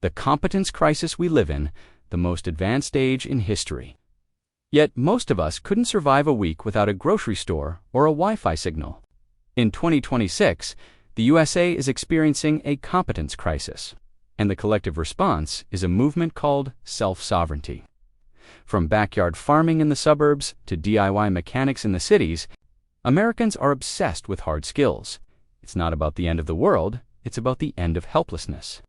the competence crisis we live in, the most advanced age in history. Yet most of us couldn't survive a week without a grocery store or a Wi-Fi signal. In 2026, the USA is experiencing a competence crisis, and the collective response is a movement called self-sovereignty. From backyard farming in the suburbs to DIY mechanics in the cities, Americans are obsessed with hard skills. It's not about the end of the world, it's about the end of helplessness.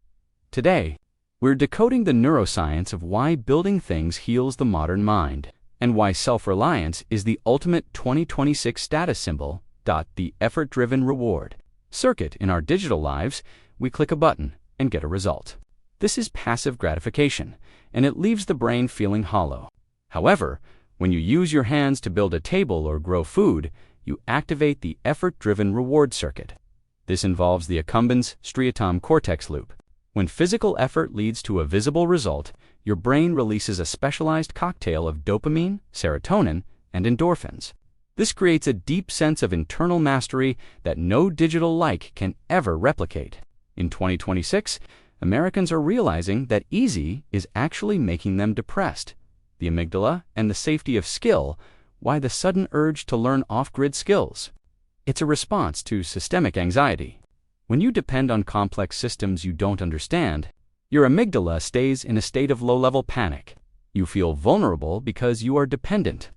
Today, we're decoding the neuroscience of why building things heals the modern mind, and why self-reliance is the ultimate 2026 status symbol. The effort-driven reward circuit in our digital lives. We click a button and get a result. This is passive gratification, and it leaves the brain feeling hollow. However, when you use your hands to build a table or grow food, you activate the effort-driven reward circuit. This involves the accumbens striatum cortex loop. When physical effort leads to a visible result, your brain releases a specialized cocktail of dopamine, serotonin, and endorphins. This creates a deep sense of internal mastery that no digital like can ever replicate. In 2026, Americans are realizing that easy is actually making them depressed. The amygdala and the safety of skill. Why the sudden urge to learn off-grid skills? It's a response to systemic anxiety. When you depend on complex systems you don't understand, your amygdala stays in a state of low-level panic. You feel vulnerable because you are dependent.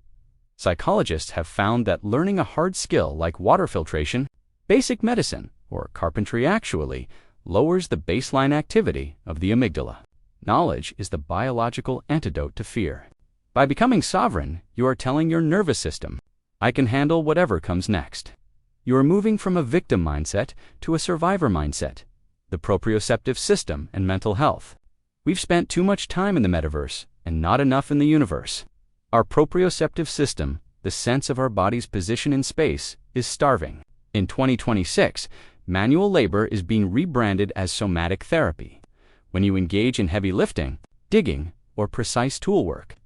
Psychologists have found that learning a hard skill like water filtration, basic medicine, or carpentry actually lowers the baseline activity of the amygdala. Knowledge is the biological antidote to fear. By becoming sovereign, you are telling your nervous system, I can handle whatever comes next. You are moving from a victim mindset to a survivor mindset. The proprioceptive system and mental health. We've spent too much time in the metaverse and not enough in the universe. Our proprioceptive system, the sense of our body's position in space, is starving. In 2026, manual labor is being rebranded as somatic therapy. When you engage in heavy lifting, digging, or precise tool work,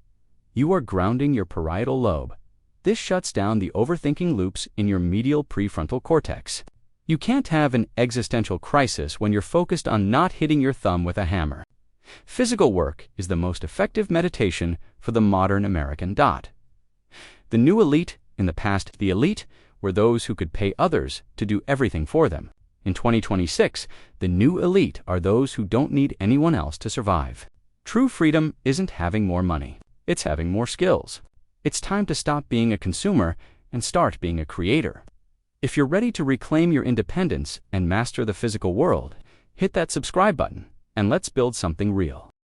you are grounding your parietal lobe. This shuts down the overthinking loops in your medial prefrontal cortex. You can't have an existential crisis when you're focused on not hitting your thumb with a hammer. Physical work is the most effective meditation for the modern American. The new elite. In the past, the elite were those who could pay others to do everything for them. In 2026, the new elite are those who don't need anyone else to survive. True freedom isn't having more money, it's having more skills. It's time to stop being a consumer and start being a creator. If you're ready to reclaim your independence and master the physical world, hit that subscribe button and let's build something real.